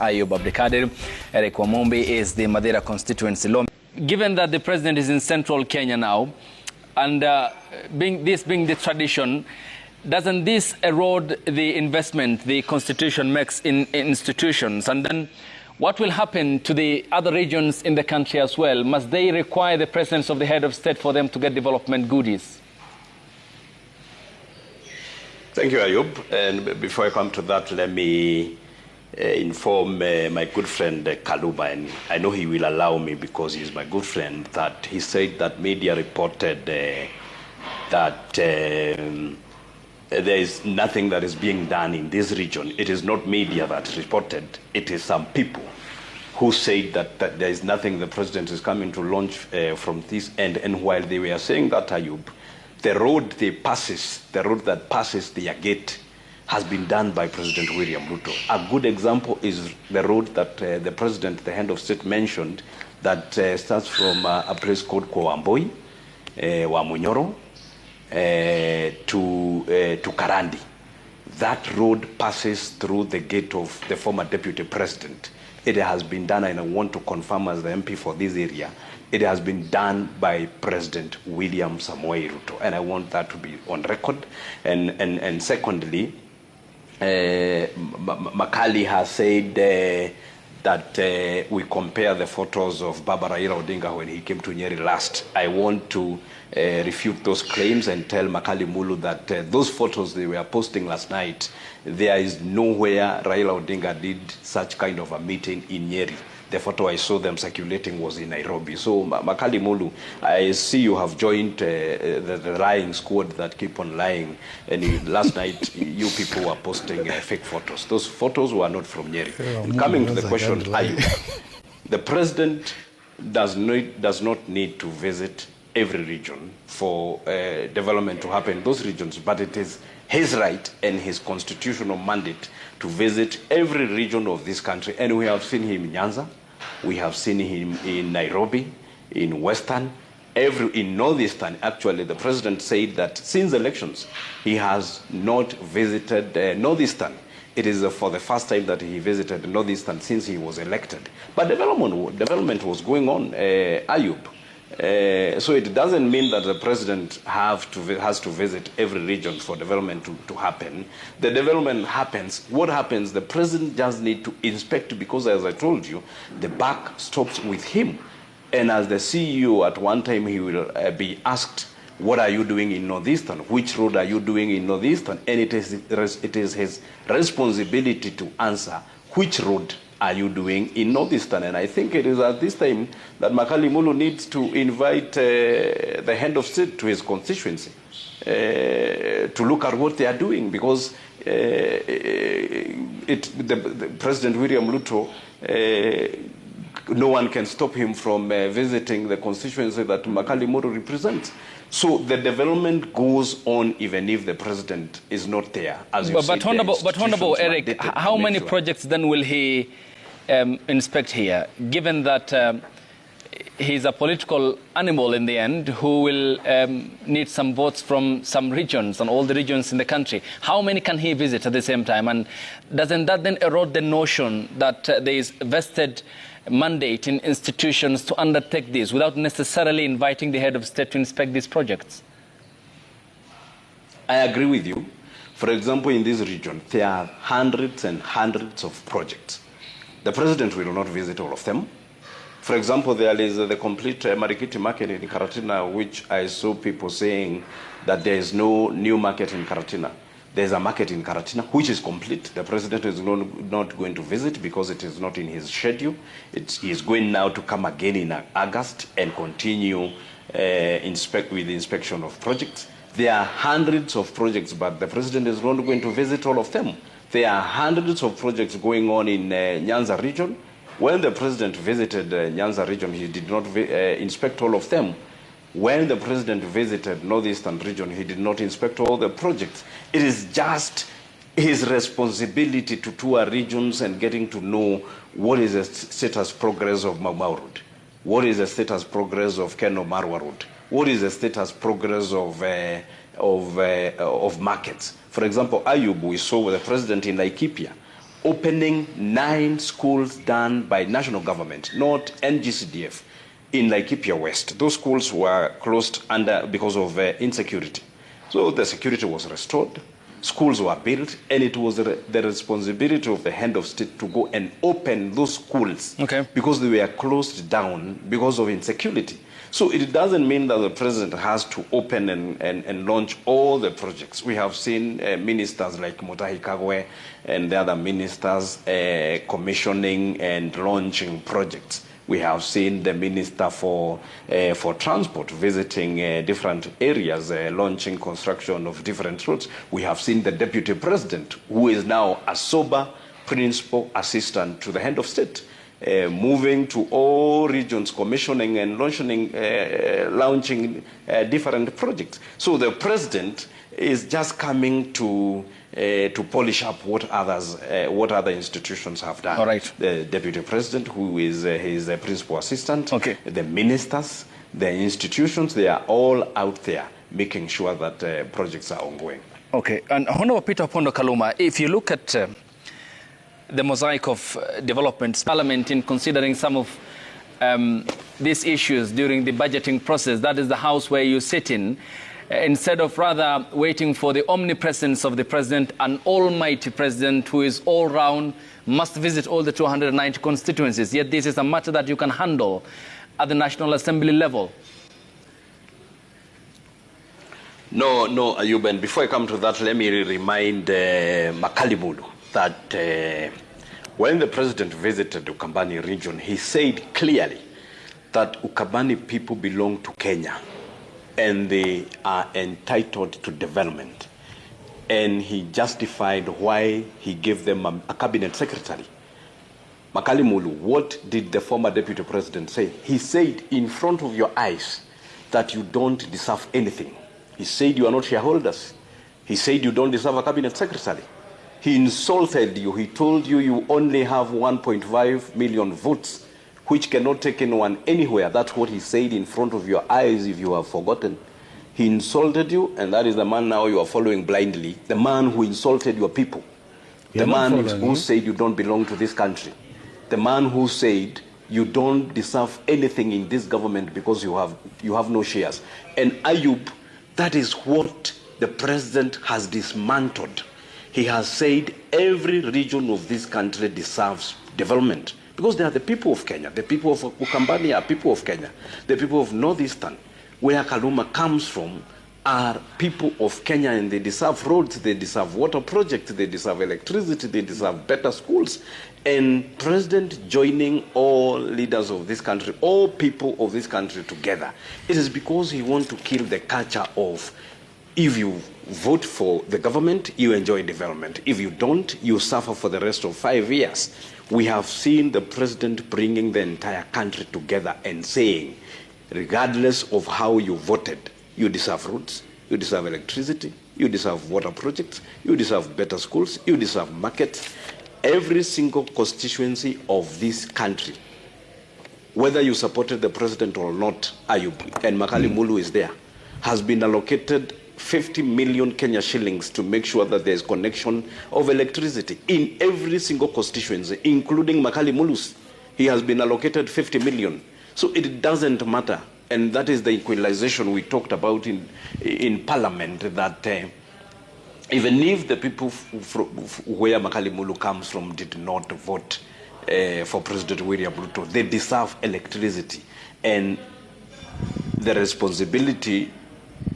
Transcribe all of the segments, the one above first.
Ayub Abdikadir. Eric Wamumbi is the Madeira constituency law. Given that the president is in central Kenya now, and being the tradition, doesn't this erode the investment the constitution makes in institutions? And then what will happen to the other regions in the country as well? Must they require the presence of the head of state for them to get development goodies? Thank you, Ayub. And before I come to that, let me inform my good friend Kaluba, and I know he will allow me because he's my good friend, that he said that media reported that there is nothing that is being done in this region. It is not media that reported, it is some people who said that there is nothing the president is coming to launch from this end. And while they were saying that, Ayub, the road that passes their gate has been done by President William Ruto. A good example is the road that the president, the head of state, mentioned that starts from a place called Wamumbi, Wamunyoro, to Karandi. That road passes through the gate of the former deputy president. It has been done, and I want to confirm as the MP for this area, it has been done by President William Samoei Ruto, and I want that to be on record. And secondly, Makali has said that we compare the photos of Baba Raila Odinga when he came to Nyeri last. I want to refute those claims and tell Makali Mulu that those photos they were posting last night, there is nowhere Raila Odinga did such kind of a meeting in Nyeri. The photo I saw them circulating was in Nairobi. So, Makali Mulu, I see you have joined the lying squad that keep on lying. And last night, you people were posting fake photos. Those photos were not from Nyeri. Coming to the question, the president does not need to visit every region for development to happen in those regions, but it is his right and his constitutional mandate to visit every region of this country. And we have seen him in Nyanza, we have seen him in Nairobi, in Western, in Northeastern. Actually, the president said that since elections, he has not visited Northeastern. It is for the first time that he visited Northeastern since he was elected. But development was going on, Ayub. So it doesn't mean that the president has to visit every region for development to happen. The development happens. What happens? The president just needs to inspect, because as I told you, the buck stops with him. And as the CEO, at one time he will be asked, what are you doing in Northeastern? Which road are you doing in Northeastern? And it is his responsibility to answer which road are you doing in Northeastern. And I think it is at this time that Makali Mulu needs to invite the head of state to his constituency to look at what they are doing, because the President William Ruto, no one can stop him from visiting the constituency that Makali Mulu represents. So the development goes on even if the president is not there. As you said, but Honorable Eric, how many projects then will he inspect here, given that he's a political animal in the end who will need some votes from some regions and all the regions in the country? How many can he visit at the same time? And doesn't that then erode the notion that there is vested mandate in institutions to undertake this without necessarily inviting the head of state to inspect these projects? I agree with you. For example, in this region, there are hundreds and hundreds of projects. The president will not visit all of them. For example, there is the complete Marikiti market in Karatina, which I saw people saying that there is no new market in Karatina. There is a market in Karatina, which is complete. The president is not going to visit because it is not in his schedule. He is going now to come again in August and continue with the inspection of projects. There are hundreds of projects, but the president is not going to visit all of them. There are hundreds of projects going on in Nyanza region. When the president visited Nyanza region, he did not inspect all of them. When the president visited Northeastern region, he did not inspect all the projects. It is just his responsibility to tour regions and getting to know what is the status progress of Mau Road, what is the status progress of Keno Marwa Road, what is the status progress of markets. For example, Ayub, we saw the president in Laikipia opening 9 schools done by national government, not NGCDF, in Laikipia West. Those schools were closed because of insecurity. So the security was restored, schools were built, and it was the responsibility of the head of state to go and open those schools because they were closed down because of insecurity. So it doesn't mean that the president has to open and launch all the projects. We have seen ministers like Mutahi Kagwe and the other ministers commissioning and launching projects. We have seen the minister for transport visiting different areas, launching construction of different roads. We have seen the deputy president, who is now a sober principal assistant to the head of state, moving to all regions, commissioning and launching different projects. So the president is just coming to polish up what other institutions have done. All right. The deputy president, who is his principal assistant, the ministers, the institutions, they are all out there making sure that projects are ongoing. Okay, and Honorable Peter Pondo Kaluma, if you look at the mosaic of developments, Parliament, in considering some of these issues during the budgeting process, that is the house where you sit in, instead of rather waiting for the omnipresence of the president, an almighty president who is all round, must visit all the 290 constituencies. Yet this is a matter that you can handle at the National Assembly level. No, Ayub, and before I come to that, let me remind Makali Mulu that when the president visited Ukambani region, he said clearly that Ukambani people belong to Kenya and they are entitled to development. And he justified why he gave them a cabinet secretary. Makali Mulu, what did the former deputy president say? He said in front of your eyes that you don't deserve anything. He said you are not shareholders. He said you don't deserve a cabinet secretary. He insulted you. He told you you only have 1.5 million votes, which cannot take anyone anywhere. That's what he said in front of your eyes, if you have forgotten. He insulted you, and that is the man now you are following blindly, the man who insulted your people, the man who said you don't belong to this country, the man who said you don't deserve anything in this government because you have no shares. And Ayub, that is what the president has dismantled. He has said every region of this country deserves development because they are the people of Kenya. The people of Ukambani are people of Kenya. The people of Northeastern, where Kaluma comes from, are people of Kenya, and they deserve roads, they deserve water projects, they deserve electricity, they deserve better schools. And President joining all leaders of this country, all people of this country together, it is because he wants to kill the culture of if you vote for the government, you enjoy development. If you don't, you suffer for the rest of 5 years. We have seen the president bringing the entire country together and saying, regardless of how you voted, you deserve roads, you deserve electricity, you deserve water projects, you deserve better schools, you deserve markets. Every single constituency of this country, whether you supported the president or not, Ayub, and Makali Mulu is there, has been allocated 50 million Kenya shillings to make sure that there is connection of electricity in every single constituency, including Makali Mulu's. He has been allocated 50 million. So it doesn't matter. And that is the equalization we talked about in Parliament, that even if the people where Makali Mulu comes from did not vote for President William Ruto, they deserve electricity. And the responsibility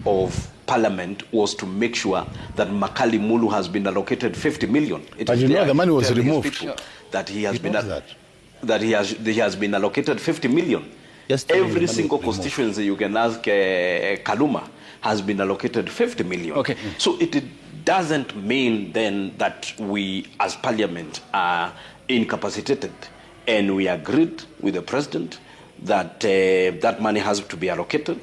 of Parliament was to make sure that Makali Mulu has been allocated 50 million. But you know the money was removed. That he has he has been allocated 50 million. Every single constituency you can ask Kaluma has been allocated 50 million. Okay. So it doesn't mean then that we as Parliament are incapacitated, and we agreed with the president that that money has to be allocated.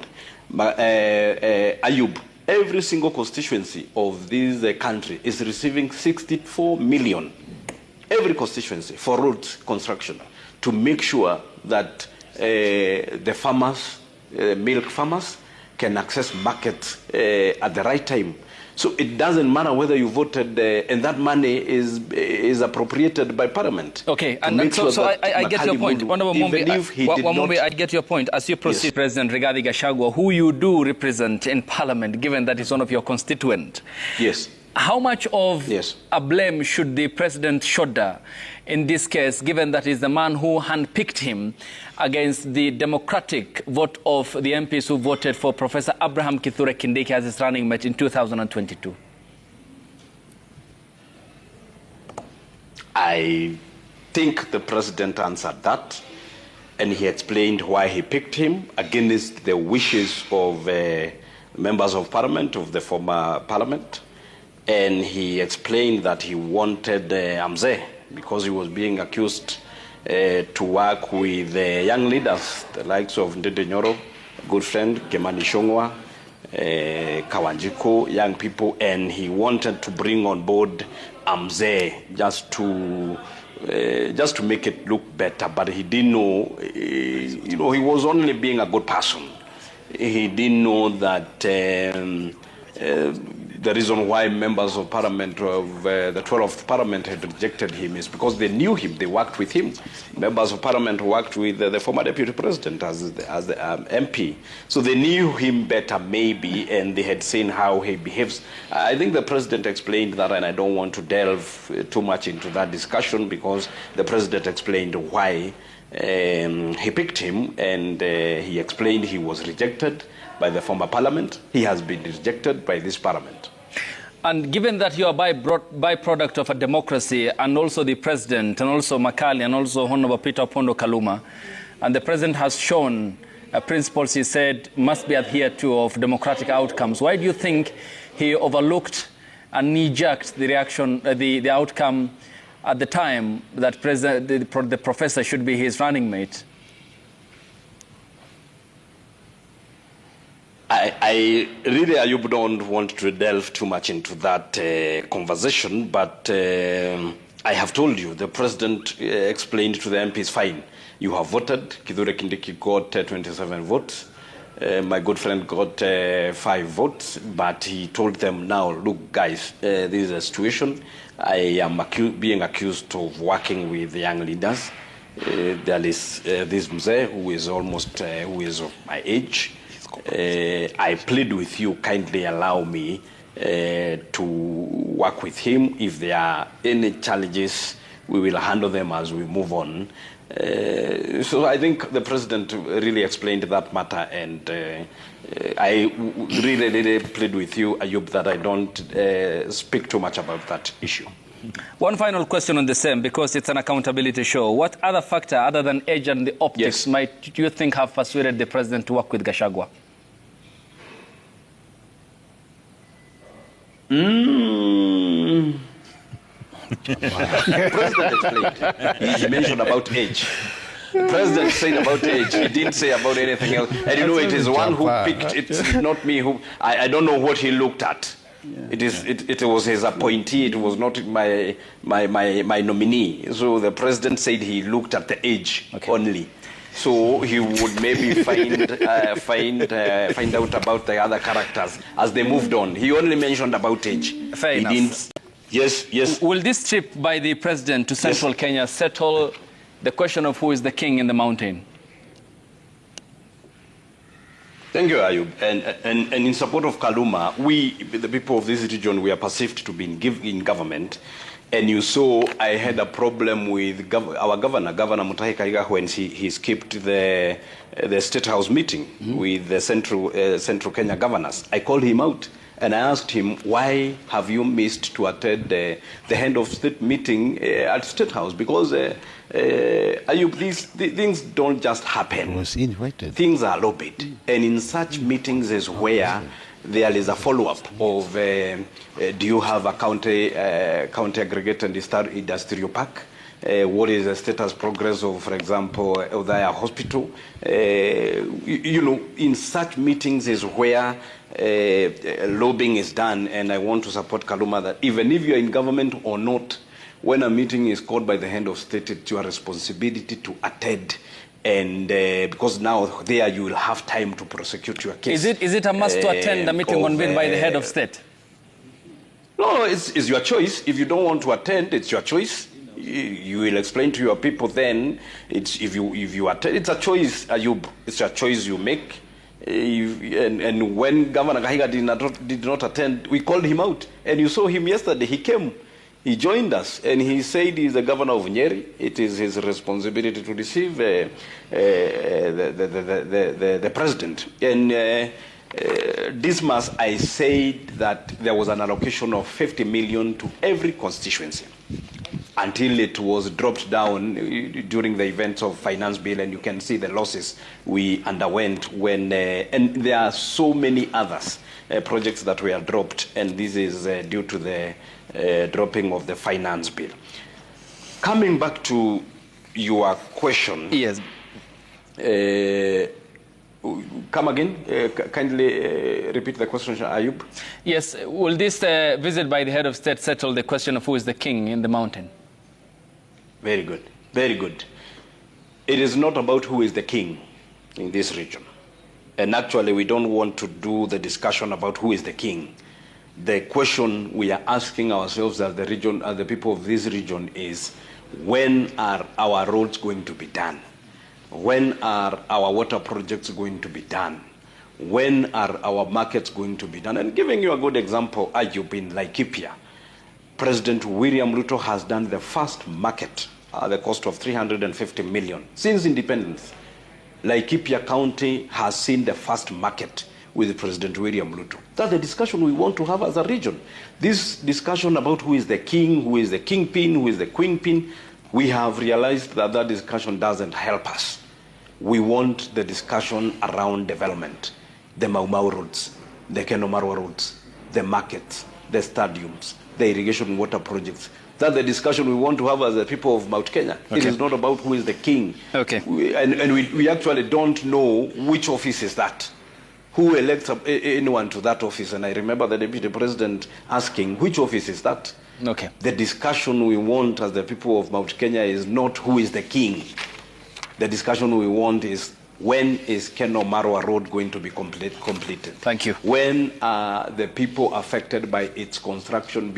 Ayub, every single constituency of this country is receiving 64 million, every constituency, for road construction, to make sure that the farmers, milk farmers, can access markets at the right time. So it doesn't matter whether you voted, and that money is appropriated by Parliament. Okay, and so I get your point. Honorable Wamumbi, I get your point. As you proceed, yes. President Rigathi Gachagua, who you do represent in Parliament, given that he's one of your constituents. Yes. How much of a blame should the president shoulder in this case, given that he's the man who handpicked him against the democratic vote of the MPs who voted for Professor Abraham Kithure Kindiki as his running mate in 2022? I think the president answered that, and he explained why he picked him against the wishes of members of Parliament, of the former Parliament. And he explained that he wanted Amze, because he was being accused to work with young leaders, the likes of Ndede Nyoro, good friend, Kimani Ichung'wah, Kawanjiko, young people, and he wanted to bring on board Amze just to make it look better. But he didn't know, he was only being a good person. He didn't know that the reason why members of Parliament, of the 12th Parliament, had rejected him is because they knew him, they worked with him. Members of Parliament worked with the former Deputy President as the MP. So they knew him better, maybe, and they had seen how he behaves. I think the President explained that, and I don't want to delve too much into that discussion, because the President explained why he picked him, and he explained he was rejected by the former Parliament. He has been rejected by this Parliament. And given that you are byproduct of a democracy, and also the President, and also Makali, and also Honorable Peter Opondo Kaluma, and the President has shown principles he said must be adhered to of democratic outcomes, why do you think he overlooked and knee-jerked the reaction, the outcome at the time that the professor should be his running mate? I really, Ayub, don't want to delve too much into that conversation, but I have told you, the President explained to the MPs, fine, you have voted. Kithure Kindiki got 27 votes. My good friend got 5 votes, but he told them, now, look, guys, this is a situation. I am being accused of working with young leaders. There is this Mzee, who is of my age. I plead with you, kindly allow me to work with him. If there are any challenges, we will handle them as we move on. So I think the President really explained that matter, and I really plead with you, Ayub, that I don't speak too much about that issue. One final question on the same, because it's an accountability show. What other factor, other than age and the optics, might you think have persuaded the President to work with Gachagua? President explained. He mentioned about age. The President said about age. He didn't say about anything else. And you know, it is one who picked. It's not me who. I don't know what he looked at. Yeah. It was his appointee. It was not my nominee. So the President said he looked at the age only. So he would maybe find out about the other characters as they moved on. He only mentioned about age. Fair enough. Yes. Will this trip by the President to central Kenya settle the question of who is the king in the mountain? Thank you, Ayub. And in support of Kaluma, we, the people of this region, we are perceived to be in government. And you saw I had a problem with our governor, Governor Mutahi Kahiga, when he skipped the State House meeting with the Central Kenya governors. I called him out and I asked him, why have you missed to attend the Head of State meeting at State House? Because Ayub, these things don't just happen. He was invited. Things are lobbied. And in such meetings is where there is a follow-up of do you have a county aggregate and industrial park? What is the status progress of, for example, Odaya Hospital? You know, in such meetings is where lobbying is done, and I want to support Kaluma that even if you're in government or not, when a meeting is called by the head of state, it's your responsibility to attend. And because now there you will have time to prosecute your case. Is it a must to attend the meeting convened by the head of state? No, it's your choice. If you don't want to attend, it's your choice. You will explain to your people then. If you attend, it's a choice, Ayub. It's a choice you make. And when Governor Kahiga did not attend, we called him out. And you saw him yesterday. He came. He joined us, and he said he's the governor of Nyeri. It is his responsibility to receive the president. And Dismas, I said that there was an allocation of 50 million to every constituency until it was dropped down during the events of finance bill, and you can see the losses we underwent when, and there are so many others, projects that were dropped, and this is due to the dropping of the finance bill. Coming back to your question. Yes. Come again. Kindly repeat the question, Ayub. Yes. Will this visit by the head of state settle the question of who is the king in the mountain? Very good. Very good. It is not about who is the king in this region. And actually, we don't want to do the discussion about who is the king. The question we are asking ourselves as the region, as the people of this region, is when are our roads going to be done? When are our water projects going to be done? When are our markets going to be done? And giving you a good example, Ayub, in Laikipia, President William Ruto has done the first market at the cost of 350 million since independence. Laikipia County has seen the first market with President William Ruto. That's the discussion we want to have as a region. This discussion about who is the king, who is the kingpin, who is the queenpin, we have realized that that discussion doesn't help us. We want the discussion around development, the Mau Mau roads, the Kenomarwa roads, the markets, the stadiums, the irrigation water projects. That's the discussion we want to have as the people of Mount Kenya. Okay. It is not about who is the king. Okay. We actually don't know which office is that. Who elects anyone to that office? And I remember the deputy president asking, which office is that? Okay. The discussion we want as the people of Mount Kenya is not who is the king. The discussion we want is when is Kenomarwa Road going to be completed? Thank you. When are the people affected by its construction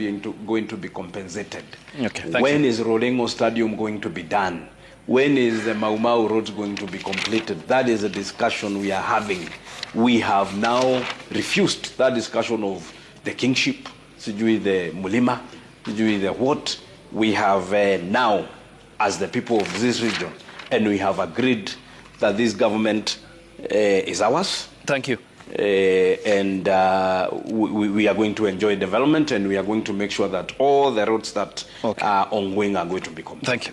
going to be compensated? Okay. When is Rolengo Stadium going to be done? When is the Mau Mau Road going to be completed? That is a discussion we are having. We have now refused that discussion of the kingship, sijui the mulima, sijui the what. We have now, as the people of this region, and we have agreed that this government is ours. Thank you. And we are going to enjoy development, and we are going to make sure that all the roads that are ongoing are going to be completed. Thank you.